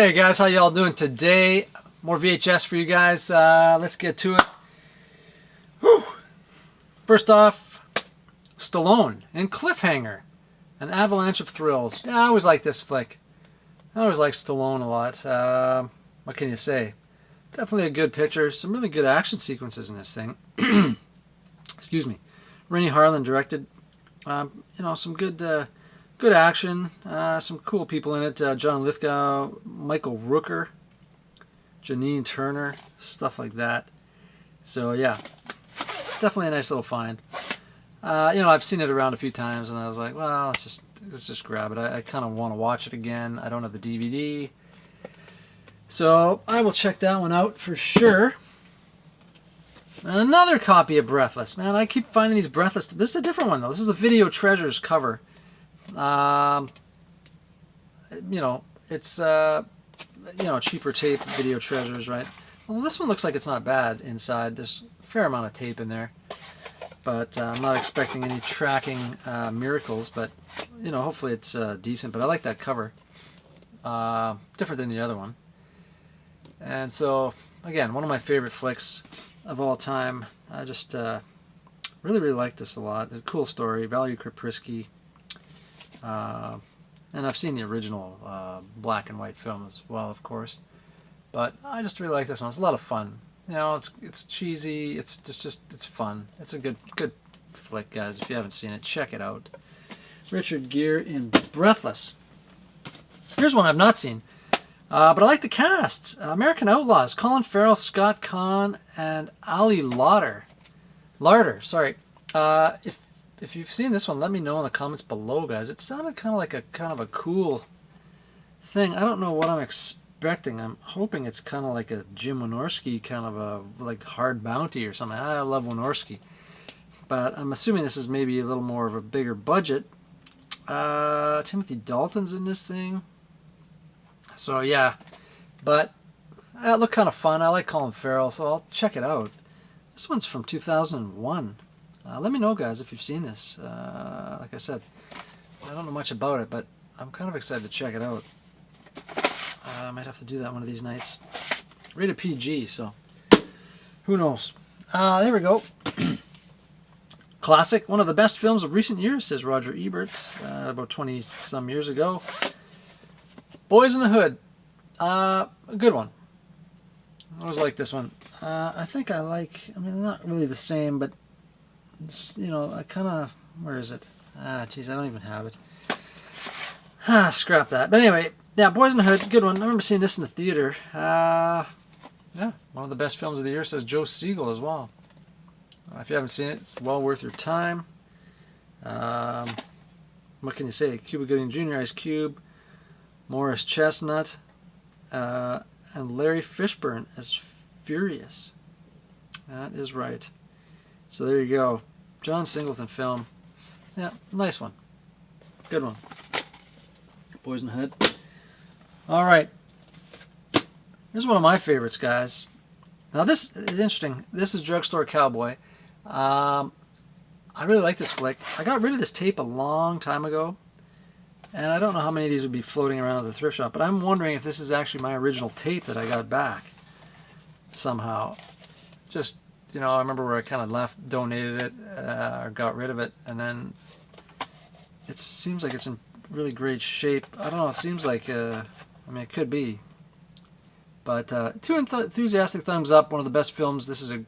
Hey guys, how y'all doing today? More VHS for you guys. Let's get to it. Whew. First off, Stallone in Cliffhanger, an avalanche of thrills. Yeah, I always like this flick. I always like Stallone a lot. What can you say? Definitely a good picture. Some really good action sequences in this thing. Excuse me. Rennie Harlan directed. Some good action. Some cool people in it. John Lithgow, Michael Rooker, Janine Turner, stuff like that. So yeah, definitely a nice little find. I've seen it around a few times, and I was like, well, let's just grab it. I kind of want to watch it again. I don't have the DVD, so I will check that one out for sure. And another copy of Breathless. Man, I keep finding these Breathless. This is a different one though. This is the Video Treasures cover. It's cheaper tape, Video Treasures, right? Well, this one looks like it's not bad inside. There's a fair amount of tape in there, but I'm not expecting any tracking miracles. But hopefully it's decent. But I like that cover, different than the other one. And so again, one of my favorite flicks of all time. I just really like this a lot. It's a cool story. Valerie Kaprisky. And I've seen the original black and white film as well, of course. But I just really like this one. It's a lot of fun. It's cheesy. It's fun. It's a good flick, guys. If you haven't seen it, check it out. Richard Gere in Breathless. Here's one I've not seen, but I like the cast. American Outlaws: Colin Farrell, Scott Conn, and Ali Larter. Sorry. If you've seen this one, let me know in the comments below, guys. It sounded kind of a cool thing. I don't know what I'm expecting. I'm hoping it's kind of like a Jim Wynorski kind of a like Hard Bounty or something. I love Wynorski, but I'm assuming this is maybe a little more of a bigger budget. Timothy Dalton's in this thing, so yeah. But it looked kind of fun. I like Colin Farrell, so I'll check it out. This one's from 2001. Let me know, guys, if you've seen this. Like I said, I don't know much about it, but I'm kind of excited to check it out. I might have to do that one of these nights. Rated PG, so who knows? There we go. Classic. One of the best films of recent years, says Roger Ebert, about 20-some years ago. Boys in the Hood. A good one. I always like this one. I think I not really the same, but I kind of, where is it? Geez, I don't even have it. Scrap that. But anyway, yeah, Boys in the Hood, good one. I remember seeing this in the theater. Yeah, one of the best films of the year, says Joe Siegel as well. If you haven't seen it, it's well worth your time. What can you say? Cuba Gooding Jr., Ice Cube, Morris Chestnut, and Larry Fishburne as Furious. That is right. So there you go. John Singleton film. Yeah, nice one. Good one. Boys in the Hood. Alright. Here's one of my favorites, guys. Now this is interesting. This is Drugstore Cowboy. I really like this flick. I got rid of this tape a long time ago, and I don't know how many of these would be floating around at the thrift shop, but I'm wondering if this is actually my original tape that I got back somehow. Just I remember where I kind of donated it, or got rid of it, and then it seems like it's in really great shape. I don't know, it seems like, it could be. But two enthusiastic thumbs up, one of the best films. This is the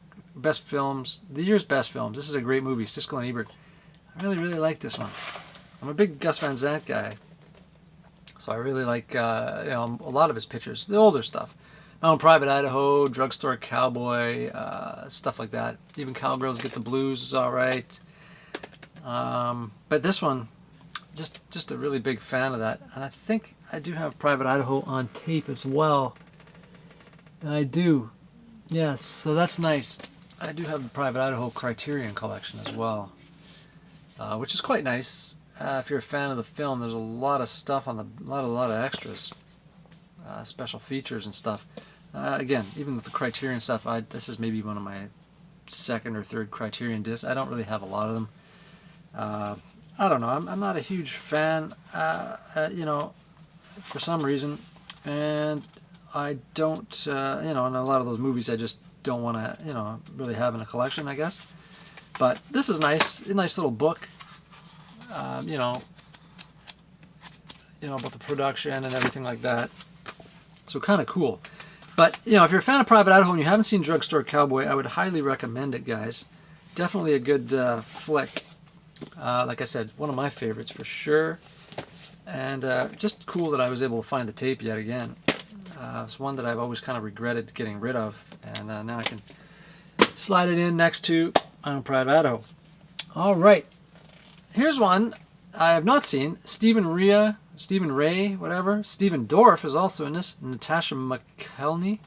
year's best films. This is a great movie, Siskel and Ebert. I really like this one. I'm a big Gus Van Sant guy, so I really like, a lot of his pictures, the older stuff. My Own Private Idaho, Drugstore Cowboy, stuff like that. Even Cowgirls Get the Blues is alright. But this one, just a really big fan of that. And I think I do have Private Idaho on tape as well. And I do. Yes, so that's nice. I do have the Private Idaho Criterion collection as well, which is quite nice. If you're a fan of the film, there's a lot of stuff on a lot of extras, special features and stuff. Again, even with the Criterion stuff, this is maybe one of my second or third Criterion discs. I don't really have a lot of them. I don't know. I'm not a huge fan. For some reason, And I don't, in a lot of those movies I just don't want to, really have in a collection, I guess. But this is nice, a nice little book, about the production and everything like that. So kind of cool. But, if you're a fan of Private Idaho and you haven't seen Drugstore Cowboy, I would highly recommend it, guys. Definitely a good flick. Like I said, one of my favorites for sure. And just cool that I was able to find the tape yet again. It's one that I've always kind of regretted getting rid of. And now I can slide it in next to Private Idaho. All right. Here's one I have not seen. Stephen Ray, whatever. Stephen Dorff is also in this. Natasha McElhenney.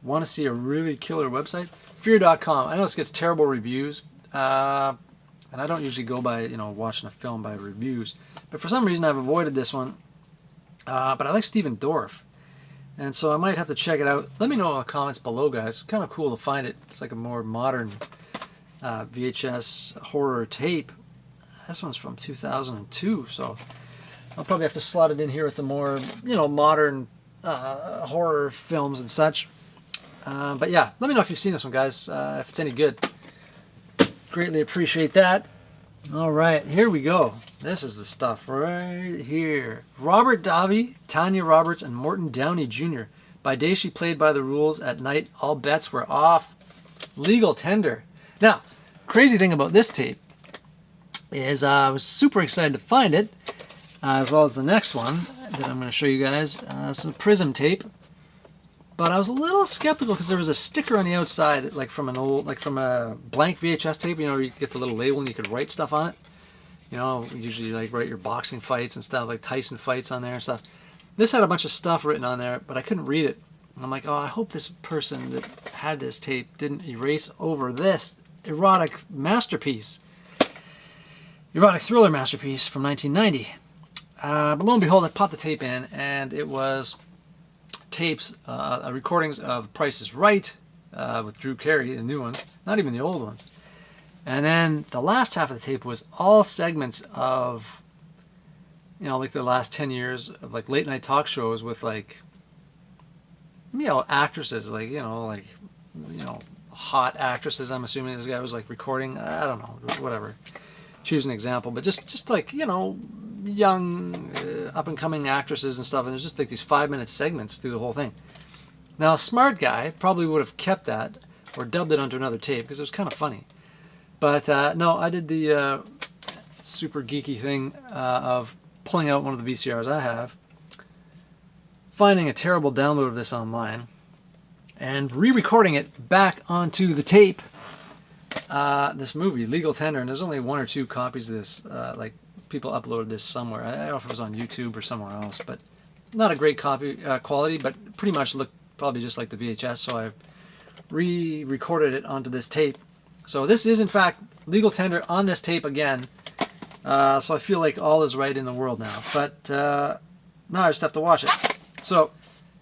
Want to see a really killer website? Fear.com. I know this gets terrible reviews. And I don't usually go by, watching a film by reviews. But for some reason I've avoided this one. But I like Stephen Dorff. And so I might have to check it out. Let me know in the comments below, guys. It's kind of cool to find it. It's like a more modern VHS horror tape. This one's from 2002, so I'll probably have to slot it in here with the more, modern horror films and such. But yeah, let me know if you've seen this one, guys, if it's any good. Greatly appreciate that. All right, here we go. This is the stuff right here. Robert Davi, Tanya Roberts, and Morton Downey Jr. By day she played by the rules. At night, all bets were off. Legal Tender. Now, crazy thing about this tape is I was super excited to find it, as well as the next one that I'm going to show you guys. It's a Prism tape. But I was a little skeptical because there was a sticker on the outside, like from a blank VHS tape. You get the little label and you could write stuff on it. Usually write your boxing fights and stuff, like Tyson fights on there and stuff. This had a bunch of stuff written on there, but I couldn't read it. And I'm like, oh, I hope this person that had this tape didn't erase over this erotic masterpiece. Erotic thriller masterpiece from 1990. But lo and behold, I popped the tape in, and it was tapes, recordings of Price is Right with Drew Carey, the new ones, not even the old ones. And then the last half of the tape was all segments of, like the last 10 years of late night talk shows with actresses, hot actresses. I'm assuming this guy was recording. I don't know, whatever. Choose an example, but just young up and coming actresses and stuff. And there's just these 5-minute segments through the whole thing. Now a smart guy probably would have kept that or dubbed it onto another tape because it was kind of funny. But no, I did the super geeky thing of pulling out one of the VCRs I have, finding a terrible download of this online, and re-recording it back onto the tape. This movie, Legal Tender, and there's only 1 or 2 copies of this. People uploaded this somewhere. I don't know if it was on YouTube or somewhere else, but not a great copy quality, but pretty much looked probably just like the VHS. So I re-recorded it onto this tape. So this is in fact Legal Tender on this tape again. So I feel like all is right in the world now. But now I just have to watch it. So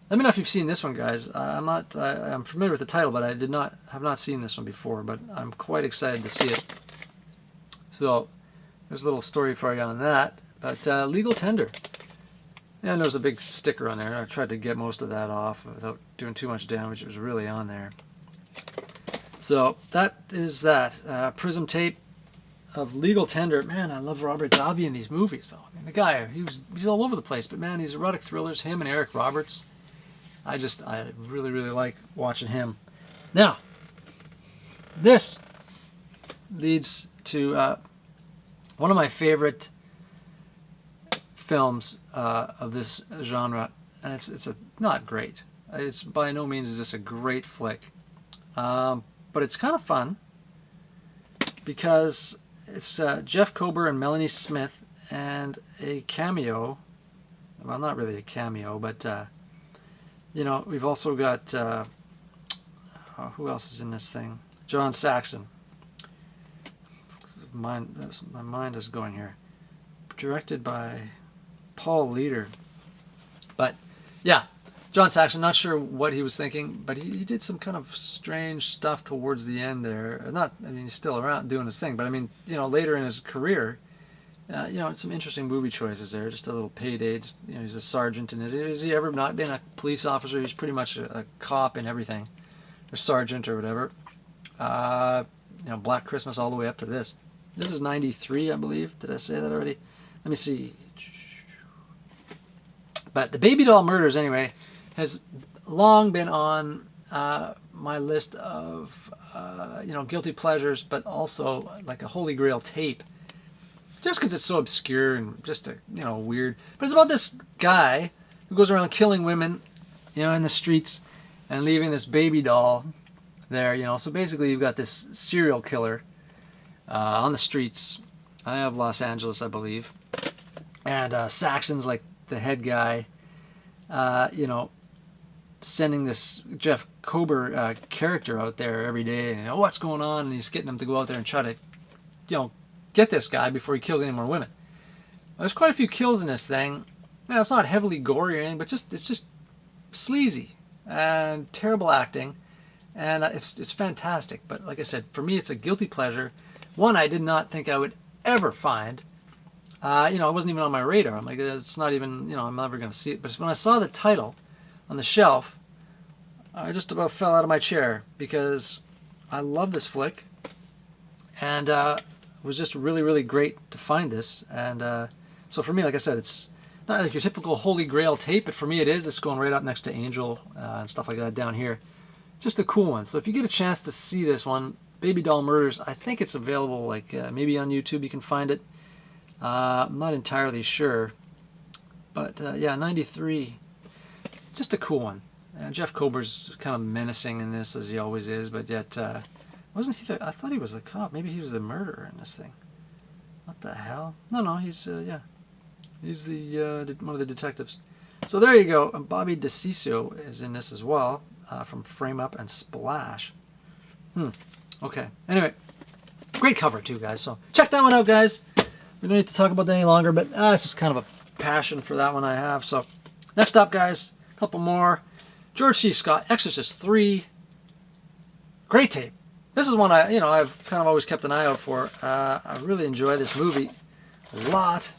let me know if you've seen this one, guys. I'm familiar with the title, but I have not seen this one before. But I'm quite excited to see it. So there's a little story for you on that. But Legal Tender. And there's a big sticker on there. I tried to get most of that off without doing too much damage. It was really on there. So that is that. Prism tape of Legal Tender. Man, I love Robert Davi in these movies. I mean, the guy, he's all over the place. But man, these erotic thrillers, him and Eric Roberts, I really, really like watching him. Now, this leads to one of my favorite films of this genre, and it's not great. It's by no means is this a great flick, but it's kind of fun because it's Jeff Kober and Melanie Smith and a cameo. Well, not really a cameo, but we've also got who else is in this thing? John Saxon. My mind is going here. Directed by Paul Leader. But yeah, John Saxon, not sure what he was thinking, but he did some kind of strange stuff towards the end there. He's still around doing his thing, but later in his career, You know, some interesting movie choices there. Just a little payday. Just, you know, he's a sergeant, and has he ever not been a police officer? He's pretty much a cop and everything, or sergeant or whatever. You know, Black Christmas all the way up to this. This is 93, I believe. Did I say that already? Let me see. But the Baby Doll Murders, anyway, has long been on my list of you know, guilty pleasures, but also like a holy grail tape. Just because it's so obscure and just you know, weird. But it's about this guy who goes around killing women, you know, in the streets and leaving this baby doll there, you know. So basically you've got this serial killer on the streets of Los Angeles, I believe. And Saxon's like the head guy, you know, sending this Jeff Kober character out there every day. And, you know, what's going on? And he's getting him to go out there and try to, you know, get this guy before he kills any more women. There's quite a few kills in this thing. Now, it's not heavily gory or anything, but it's just sleazy and terrible acting, and it's fantastic. But like I said, for me, it's a guilty pleasure. One I did not think I would ever find. You know, it wasn't even on my radar. I'm like, it's not even, you know, I'm never going to see it. But when I saw the title on the shelf, I just about fell out of my chair because I love this flick, and it was just really, really great to find this. And so for me, like I said, it's not like your typical Holy Grail tape, but for me it is. It's going right up next to Angel and stuff like that down here. Just a cool one. So if you get a chance to see this one, Baby Doll Murders, I think it's available like maybe on YouTube you can find it. I'm not entirely sure. But yeah, 93. Just a cool one. Jeff Kober's kind of menacing in this, as he always is, but yet wasn't he I thought he was the cop. Maybe he was the murderer in this thing. What the hell? No, he's yeah. He's the one of the detectives. So there you go. And Bobby DeCiccio is in this as well, from Frame Up and Splash. Okay. Anyway, great cover too, guys. So check that one out, guys. We don't need to talk about that any longer, but it's just kind of a passion for that one I have. So next up, guys, a couple more. George C. Scott, Exorcist 3. Great tape. This is one I've kind of always kept an eye out for. I really enjoy this movie a lot.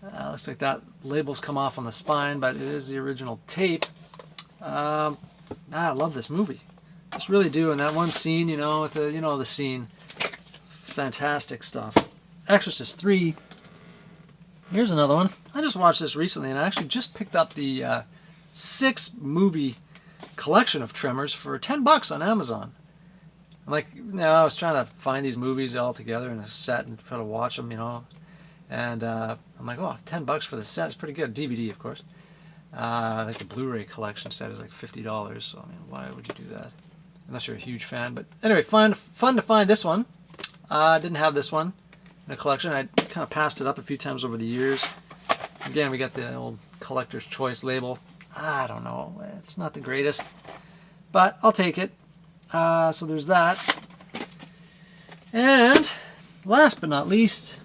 Looks like that label's come off on the spine, but it is the original tape. I love this movie. Just really do. And that one scene, you know, with the, you know, the scene. Fantastic stuff. Exorcist 3. Here's another one. I just watched this recently, and I actually just picked up the 6-movie collection of Tremors for $10 on Amazon. I'm like, you know, I was trying to find these movies all together in a set and try to watch them, you know. And I'm like, oh, $10 for the set is pretty good. DVD, of course. I think the Blu-ray collection set is like $50. So, I mean, why would you do that? Unless you're a huge fan. But anyway, fun to find this one. Didn't have this one in the collection. I kind of passed it up a few times over the years. Again, we got the old collector's choice label. I don't know. It's not the greatest. But I'll take it. So there's that. And last but not least,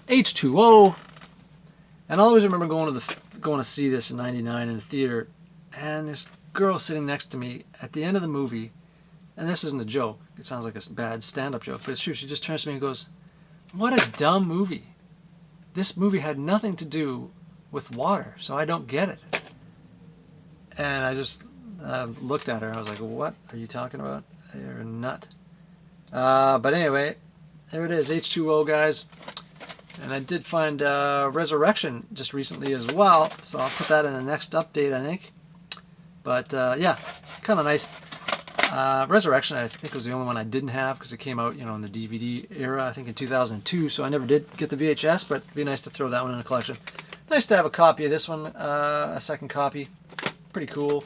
H2O. And I always remember going to see this in '99 in the theater, and this girl sitting next to me at the end of the movie, and this isn't a joke. It sounds like a bad stand-up joke, but it's true. She just turns to me and goes, "What a dumb movie. This movie had nothing to do with water, so I don't get it." And I just looked at her. I was like, "What are you talking about? You're a nut." But anyway, there it is, H2O, guys. And I did find Resurrection just recently as well, so I'll put that in the next update, I think. But yeah, kind of nice. Resurrection, I think, was the only one I didn't have because it came out, you know, in the DVD era, I think in 2002, so I never did get the VHS, but it'd be nice to throw that one in the collection. Nice to have a copy of this one, a second copy. Pretty cool.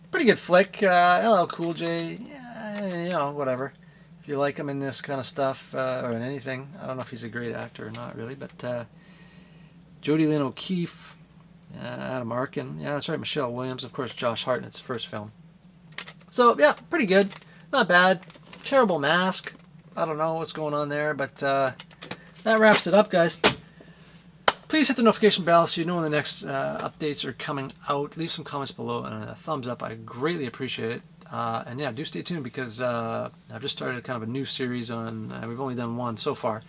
Pretty good flick. LL Cool J, yeah, you know, whatever. If you like him in this kind of stuff, or in anything. I don't know if he's a great actor or not, really, but Jodie Lynn O'Keefe, Adam Arkin, yeah, that's right, Michelle Williams, of course, Josh Hartnett's first film. So, yeah, pretty good. Not bad. Terrible mask. I don't know what's going on there, but that wraps it up, guys. Please hit the notification bell so you know when the next updates are coming out. Leave some comments below and a thumbs up. I greatly appreciate it. And yeah, do stay tuned because I've just started kind of a new series on, we've only done one so far,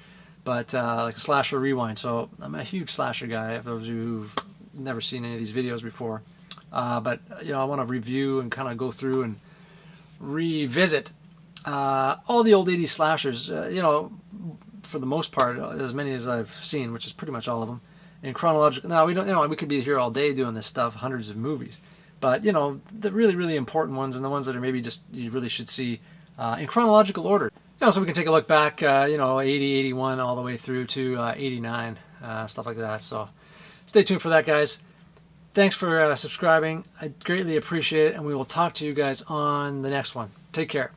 but like a slasher rewind. So I'm a huge slasher guy, for those of you who've never seen any of these videos before. But you know, I want to review and kind of go through and revisit all the old 80s slashers, you know, for the most part, as many as I've seen, which is pretty much all of them, in chronological. Now, we don't, you know, we could be here all day doing this stuff, hundreds of movies, but you know, the really, really important ones and the ones that are maybe just you really should see in chronological order. You know, so we can take a look back, you know, 80, 81, all the way through to 89, stuff like that. So stay tuned for that, guys. Thanks for subscribing. I greatly appreciate it, and we will talk to you guys on the next one. Take care.